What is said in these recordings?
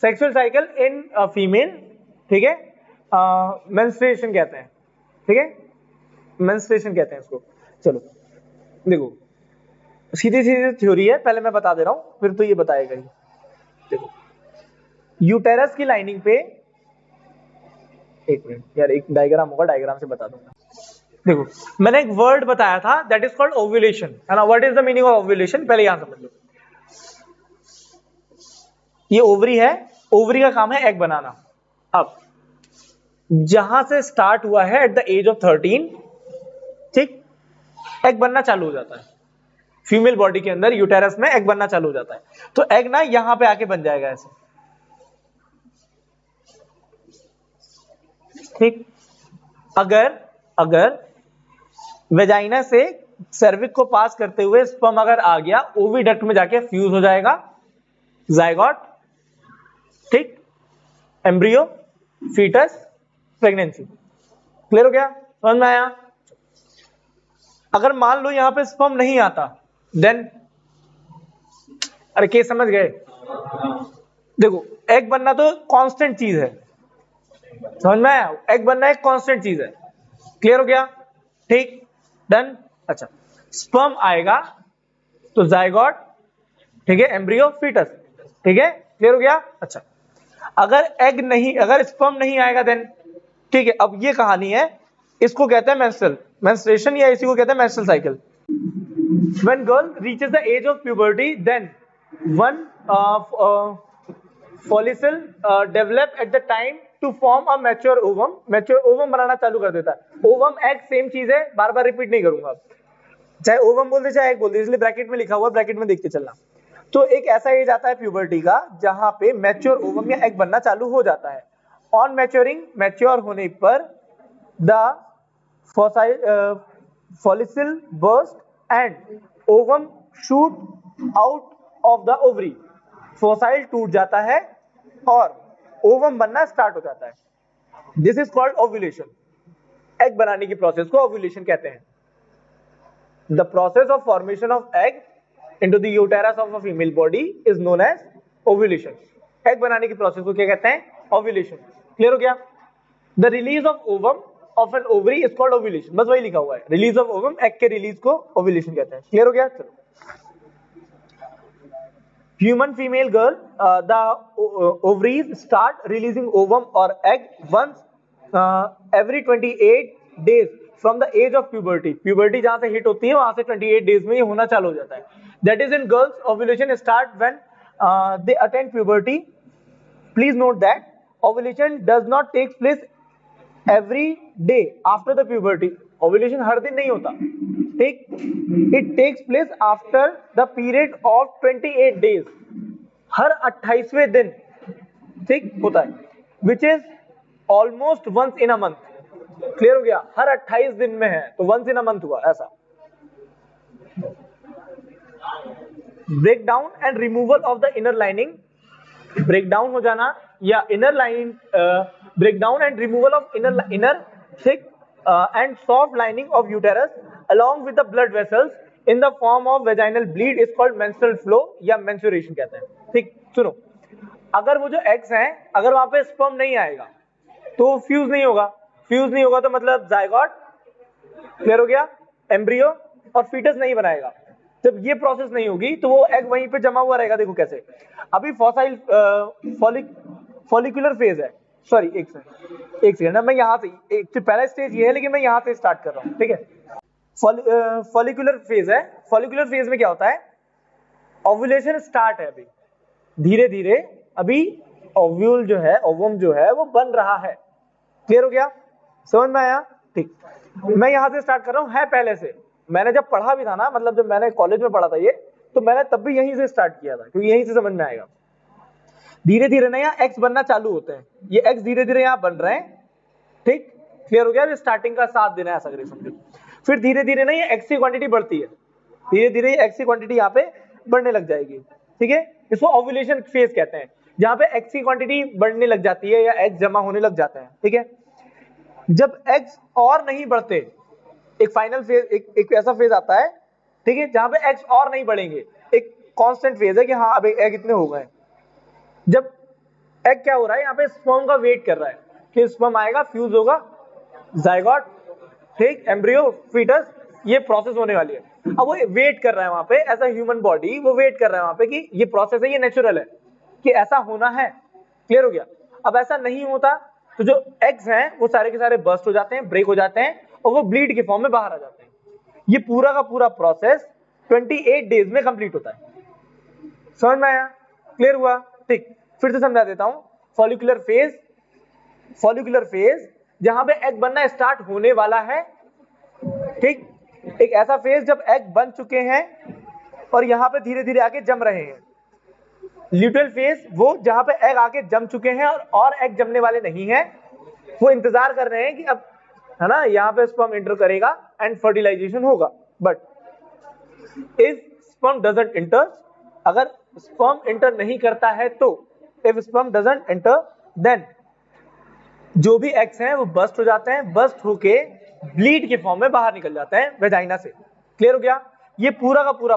Sexual cycle in female, ठीक है, menstruation कहते हैं, ठीक है, मेंस्ट्रुएशन कहते हैं इसको। चलो देखो सीधी सीधी थ्योरी है, पहले मैं बता दे रहा हूं फिर तो ये बताएगा ही। देखो यूटेरस की लाइनिंग पे, एक मिनट यार एक डायग्राम होगा, डायग्राम से बता दूंगा। देखो मैंने एक वर्ड बताया था दैट इज कॉल्ड ओव्यूलेशन, है ना। What is the meaning of ovulation, पहले यहां समझ लो। ये ओवरी है, ओवरी का काम है एग बनाना। अब जहां से स्टार्ट हुआ है एट द एज ऑफ 13, ठीक, एग बनना चालू हो जाता है फीमेल बॉडी के अंदर, यूटेरस में एग बनना चालू हो जाता है। तो एग ना यहां पे आके बन जाएगा ऐसे, ठीक। अगर वेजाइना से सर्विक को पास करते हुए स्पर्म अगर आ गया, ओविडक्ट में जाके फ्यूज हो जाएगा, जायगोट, ठीक, एम्ब्रियो, फीटस, प्रेगनेंसी। क्लियर हो गया, समझ में आया। अगर मान लो यहां पे स्पर्म नहीं आता, देन अरे केस समझ गए। देखो एग बनना तो कांस्टेंट चीज है, समझ में आया, एग बनना एक कांस्टेंट चीज है। क्लियर हो गया, ठीक, डन। अच्छा स्पर्म आएगा तो जायगोट, ठीक है, एम्ब्रियो, फीटस, ठीक है, क्लियर हो गया। अच्छा अगर एग नहीं, अगर स्पर्म नहीं आएगा देन, ठीक है। अब ये कहानी है, इसको कहते हैं मेंस्ट्रुएशन या इसी को कहते हैं menstrual cycle. When girl reaches the age of puberty, then one follicle develop at the time to form a mature ovum. Mature ovum बनाना चालू कर देता है। ओवम एग सेम चीज है, बार बार रिपीट नहीं करूंगा, चाहे ओवम बोल दे चाहे एग बोल दे, इसलिए ब्रैकेट में लिखा हुआ, ब्रैकेट में देख के चलना। तो एक ऐसा एज आता है प्यूबर्टी का जहां पे मैच्योर ओवम या एग बनना चालू हो जाता है। ऑन मैच्योरिंग, मैच्योर होने पर the follicle burst and ovum shoot out of the ovary. फॉसाइल टूट जाता है और ओवम बनना स्टार्ट हो जाता है। This is called ovulation. Egg बनाने की प्रोसेस को ओव्यूलेशन कहते हैं। The process of formation of egg into the uterus of a female body is known as ovulation. Egg बनाने की प्रोसेस को क्या कहते हैं, ओव्यूलेशन। क्लियर हो गया। The release of ovum of an ovary is called ovulation, बस वही लिखा हुआ है, रिलीज ऑफ ओवम, एग के रिलीज को ओव्यूलेशन कहते हैं। क्लियर हो गया। चलो human female girl, the ovaries start releasing ovum और egg once every 28 days from the age of puberty. Puberty जहां से हिट होती है वहां से 28 डेज में ये होना चालू हो जाता है। That is in girls ovulation start when they attain puberty. Please note that ovulation does not take place every day after the puberty. Ovulation हर दिन नहीं होता, ठीक, it takes place after the period of 28 days, हर 28वें दिन, ठीक होता है, which is almost once in a month. Clear हो गया, हर 28 दिन में है तो once in a month हुआ ऐसा। breakdown and removal of the inner lining, breakdown हो जाना या inner lining, breakdown and removal of inner thick and soft lining of uterus along with the blood vessels in the form of vaginal bleed is called menstrual flow या menstruation कहते हैं। ठीक, सुनो, अगर वो जो एग्स हैं, अगर वहां पे स्पर्म नहीं आएगा तो फ्यूज नहीं होगा, फ्यूज नहीं होगा तो मतलब जायगोट, क्लियर हो गया, एम्ब्रियो और फीटस नहीं बनाएगा। जब ये प्रोसेस नहीं होगी तो वो एग वहीं पे जमा हुआ रहेगा। देखो कैसे, अभी फॉसाइल फॉलिकुलर फेज है, सॉरी एक सेकंड, मैं यहाँ से, एक पहला स्टेज ये है लेकिन मैं यहाँ से स्टार्ट कर रहा हूँ, ठीक है। फॉलिकुलर फेज है। फॉलिकुलर फेज में क्या होता है, ओव्यूलेशन स्टार्ट है, अभी धीरे धीरे अभी ओव्यूल जो है, ओवम जो है वो बन रहा है। क्लियर हो गया, समझ में आया। ठीक, मैं यहाँ से स्टार्ट कर रहा हूँ, है पहले से, मैंने जब पढ़ा भी था ना, मतलब जब मैंने कॉलेज में पढ़ा था ये, तो मैंने तब भी यहीं से स्टार्ट किया था क्योंकि यहीं से समझ में आएगा। धीरे धीरे ना यहाँ एक्स बनना चालू होते हैं, ये एक्स धीरे धीरे यहाँ बन रहे हैं, ठीक, क्लियर हो गया। स्टार्टिंग का 7 दिन है ऐसा करिए समझो। फिर धीरे धीरे ना ये एक्स की क्वांटिटी बढ़ती है, धीरे धीरे एक्स की क्वांटिटी यहाँ पे बढ़ने लग जाएगी, ठीक है। इसको ओव्यूलेशन फेज कहते हैं, जहाँ पे एक्स की क्वांटिटी बढ़ने लग जाती है या एक्स जमा होने लग जाते हैं, ठीक है। जब एक्स और नहीं बढ़ते, एक फाइनल फेज, एक ऐसा फेज आता है, ठीक है, जहां पे एक्स और नहीं बढ़ेंगे, एक कांस्टेंट फेज है कि हाँ अब एग इतने हो गए। जब एग क्या हो रहा है यहाँ पे, स्पर्म का वेट कर रहा है कि स्पर्म आएगा, फ्यूज होगा, जाइगोट, ठीक, एम्ब्रियो, फीटस, ये प्रोसेस होने वाली है। अब वो वेट कर रहा है वहां पे, एज अ ह्यूमन बॉडी वो वेट कर रहा है वहां पे कि ये प्रोसेस है, ये नेचुरल है कि ऐसा होना है। क्लियर हो गया? अब ऐसा नहीं होता तो जो एग्स हैं वो सारे के सारे बर्स्ट हो जाते हैं, ब्रेक हो जाते हैं और वो ब्लीड के फॉर्म में बाहर आ जाते हैं। ये पूरा का पूरा प्रोसेस 28 डेज में कंप्लीट होता है। समझ में आया? क्लियर हुआ? ठीक, फिर से समझा देता हूं। फॉलिकुलर फेज जहां पे एग बनना स्टार्ट होने वाला है, ठीक, एक ऐसा फेज जब एग बन चुके हैं और यहां पे धीरे धीरे आके जम रहे हैं। ल्यूटेल फेज वो जहां पे एग आके जम चुके हैं और एग जमने वाले नहीं है, वो इंतजार कर रहे हैं कि अब, है ना, यहाँ पे स्पर्म एंटर करेगा एंड फर्टिलाइजेशन होगा। But if sperm doesn't enter, अगर स्पर्म एंटर नहीं करता है तो, if sperm doesn't enter then जो भी एग्स हैं वो बस्ट हो जाते हैं, बस्ट होके ब्लीड के फॉर्म में बाहर निकल जाते हैं वेजाइना से। क्लियर हो गया? ये पूरा का पूरा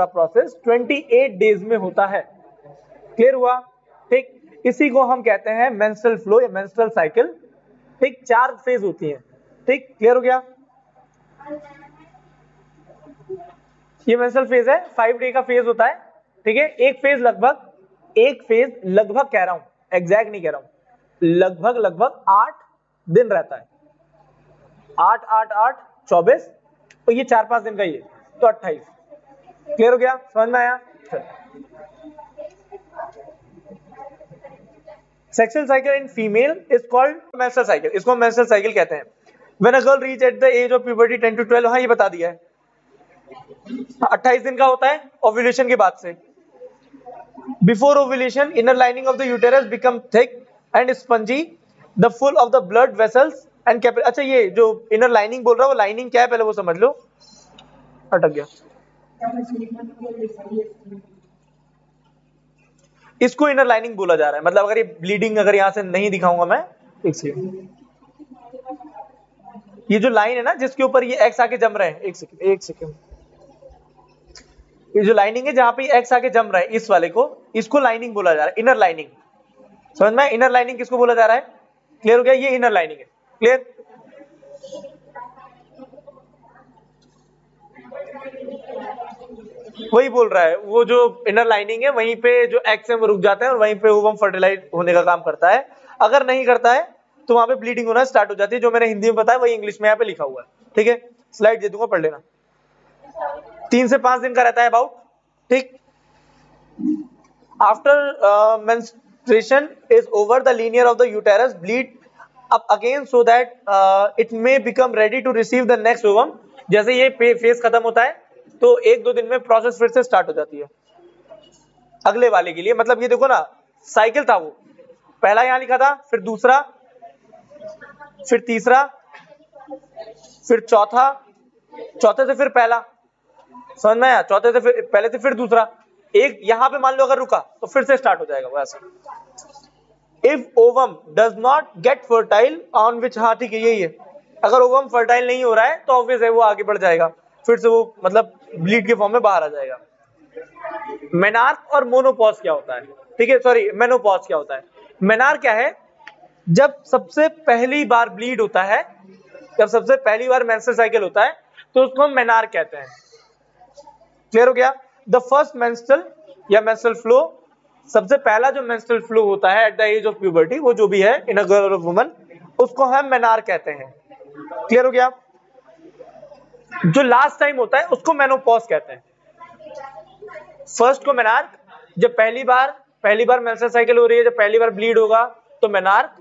प्रोसेस 28 डेज में होता है। क्लियर हुआ? ठीक, इसी को हम कहते हैं मेंस्ट्रुअल फ्लो या मेंस्ट्रुअल साइकिल। ठीक, 4 फेज होती हैं। ठीक, क्लियर हो गया? ये मेंस्ट्रुअल फेज है, 5 डे का फेज होता है। ठीक है, एक फेज लगभग कह रहा हूं, एग्जैक्ट नहीं कह रहा हूं, लगभग 8 दिन रहता है। 8 8 8 24, तो ये 4-5 दिन का ही है, तो 28। क्लियर हो गया? समझ में आया? Sexual cycle in female is called menstrual cycle, इसको मेंस्ट्रुअल साइकिल कहते हैं। When a girl reach at the age of puberty 10 to 12, हाँ ये बता दिया है, 28 दिन का होता है ओव्यूलेशन के बाद से। Before ovulation inner lining of the uterus become thick and spongy, the full of the blood vessels and capillary. अच्छा, ये जो इनर लाइनिंग बोल रहा है वो लाइनिंग क्या है पहले वो समझ लो। अटक गया, इसको इनर लाइनिंग बोला जा रहा है। मतलब अगर ये ब्लीडिंग अगर यहां से नहीं दिखाऊंगा मैं, एक सेकंड, ये जो लाइन है ना जिसके ऊपर ये एक्स आके जम रहे हैं, एक सेकंड, ये जो लाइनिंग है जहां पे एक्स आके जम रहा है, इस वाले को, इसको लाइनिंग बोला जा रहा है, इनर लाइनिंग। समझ में? इनर लाइनिंग किसको बोला जा रहा है? क्लियर हो गया? ये इनर लाइनिंग है। क्लियर? वही बोल रहा है, वो जो इनर लाइनिंग है वहीं पे जो एक्स है वो रुक जाता है और वहीं पे ओवम फर्टिलाइज होने का काम करता है। अगर नहीं करता है तो वहां पे ब्लीडिंग होना स्टार्ट हो जाती है। जो मैंने हिंदी में बताया वही इंग्लिश में यहाँ पे लिखा हुआ है। ठीक है, स्लाइड दे दूंगा, पढ़ लेना। 3 से 5 दिन का रहता है अबाउट। ठीक, after menstruation is over the linear of the uterus bleed up again so that it may become ready to receive the next ovum. जैसे ये फेज खत्म होता है तो 1-2 दिन में प्रोसेस फिर से स्टार्ट हो जाती है अगले वाले के लिए। मतलब ये देखो ना, साइकिल था वो, पहला यहां लिखा था, फिर दूसरा, फिर तीसरा, फिर चौथा, चौथे से फिर पहला, समझ में आया? चौथे से फिर पहले से फिर दूसरा, एक यहां पे मान लो अगर रुका तो फिर से स्टार्ट हो जाएगा वो ऐसा। If ovum does not gate fertile on which, हाँ ठीक है यही है, अगर ओवम फर्टाइल नहीं हो रहा है तो ऑब्वियस है वो आगे बढ़ जाएगा, फिर से वो मतलब ब्लीड के फॉर्म में बाहर आ जाएगा। मेनार्क और मोनोपॉज क्या होता है? ठीक है, सॉरी, मेनोपॉज क्या होता है? मेनार्क क्या है? जब सबसे पहली बार ब्लीड होता है, जब सबसे पहली बार मेंस्ट्रुअल साइकिल होता है तो उसको हम मेनार्क कहते हैं। क्लियर हो गया? द फर्स्ट मेंस्ट्रुअल या मेंस्ट्रुअल फ्लो, सबसे पहला जो मेंस्ट्रुअल फ्लो होता है at the age of puberty, वो जो भी है इन अ गर्ल और वुमन, उसको हम मेनार्क कहते हैं। क्लियर हो गया? जो लास्ट टाइम होता है उसको मेनोपॉज कहते हैं। फर्स्ट को मेनार्क, जब पहली बार मेंस्ट्रुअल साइकिल हो रही है, जब पहली बार ब्लीड होगा तो मेनार्क,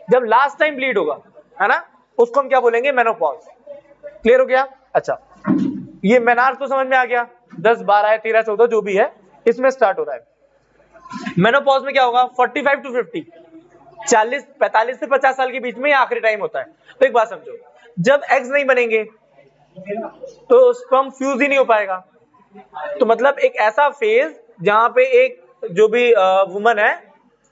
जब लास्ट टाइम ब्लीड होगा, है ना, उसको हम क्या बोलेंगे? मेनोपॉज। क्लियर हो गया? अच्छा, ये मेनार्क तो समझ में आ गया, 10 12 13 14 जो भी है इसमें स्टार्ट हो रहा है। मेनोपॉज में क्या होगा? 45 to 50, 45 से 50 साल के बीच में आखिरी टाइम होता है। तो एक बात समझो, जब एग्स नहीं बनेंगे तो स्पर्म फ्यूज ही नहीं हो पाएगा। तो मतलब एक ऐसा फेज जहां पे एक जो भी वुमन है,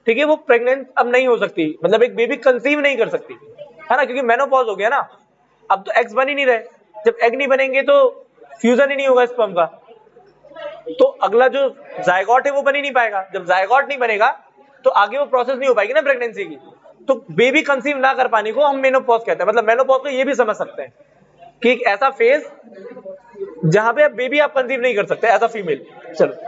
ठीक है, वो प्रेग्नेंट अब नहीं हो सकती, मतलब एक बेबी कंसीव नहीं कर सकती, है ना, क्योंकि मेनोपॉज हो गया ना, अब तो एग्स बन ही नहीं रहे। जब एग नहीं बनेंगे तो फ्यूजन ही नहीं होगा स्पर्म का, तो अगला जो जायगोट है वो बन ही नहीं पाएगा। जब जायगोट नहीं बनेगा तो आगे वो प्रोसेस नहीं हो पाएगी ना प्रेगनेंसी की, तो बेबी कंसीव ना कर पाने को हम मेनोपॉज कहते हैं। मतलब मेनोपॉज को ये भी समझ सकते हैं कि एक ऐसा फेज जहां पे बेबी आप कंसीव नहीं कर सकते एज अ फीमेल। चलो